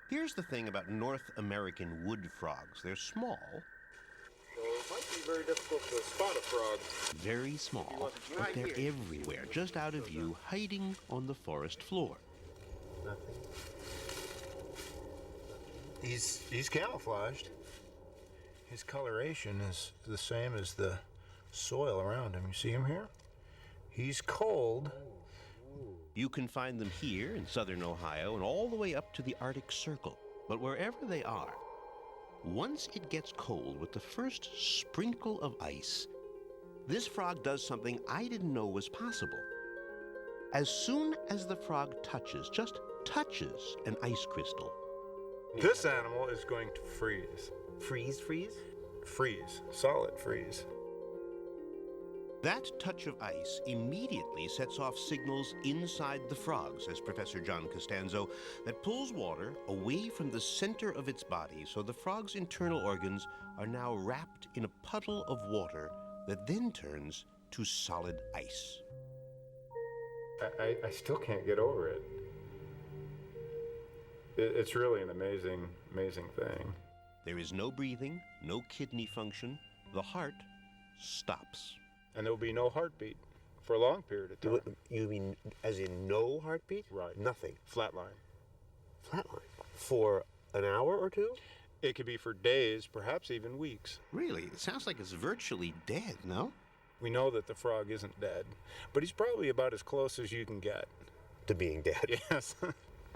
Here's the thing about North American wood frogs. They're small. So it might be very difficult to spot a frog. Very small, but they're everywhere, just out of view, hiding on the forest floor. Nothing. He's camouflaged. His coloration is the same as the soil around him. You see him here? He's cold. You can find them here in southern Ohio and all the way up to the Arctic Circle. But wherever they are, once it gets cold with the first sprinkle of ice, this frog does something I didn't know was possible. As soon as the frog just touches an ice crystal, This animal is going to freeze. Freeze? Freeze. Solid freeze. that touch of ice immediately sets off signals inside the frog, says Professor John Costanzo, that pulls water away from the center of its body, so the frog's internal organs are now wrapped in a puddle of water that then turns to solid ice. I still can't get over it. It's really an amazing thing. There is no breathing, no kidney function. The heart stops. And there will be no heartbeat for a long period of time. You mean as in no heartbeat? Right. Nothing. Flatline. Flatline. For an hour or two? It could be for days, perhaps even weeks. Really? It sounds like it's virtually dead, no? We know that the frog isn't dead, but he's probably about as close as you can get. To being dead. Yes.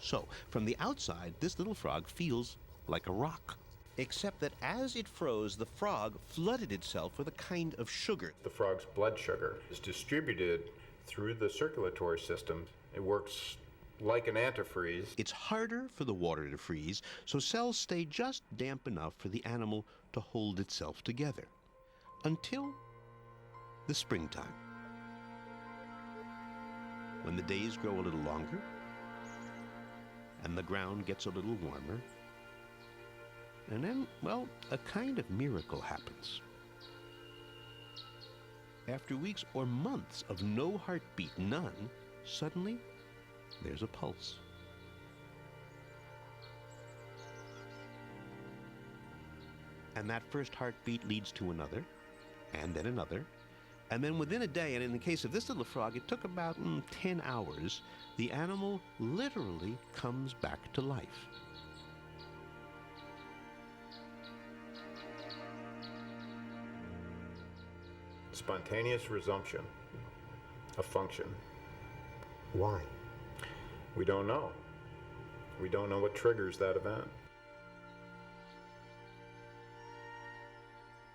So, from the outside, this little frog feels like a rock. Except that as it froze, the frog flooded itself with a kind of sugar. The frog's blood sugar is distributed through the circulatory system. It works like an antifreeze. It's harder for the water to freeze, so cells stay just damp enough for the animal to hold itself together. Until the springtime, when the days grow a little longer and the ground gets a little warmer. And then, well, a kind of miracle happens. After weeks or months of no heartbeat, none, suddenly there's a pulse. And that first heartbeat leads to another, and then another. And then within a day, and in the case of this little frog, it took about 10 hours, the animal literally comes back to life. Spontaneous resumption of function. Why? We don't know. We don't know what triggers that event.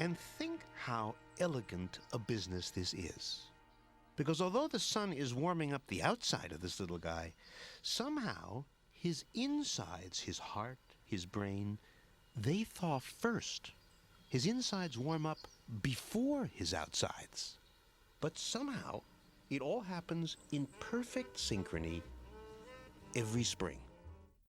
And think how elegant a business this is. Because although the sun is warming up the outside of this little guy, somehow his insides, his heart, his brain, they thaw first. His insides warm up before his outsides. But somehow it all happens in perfect synchrony every spring.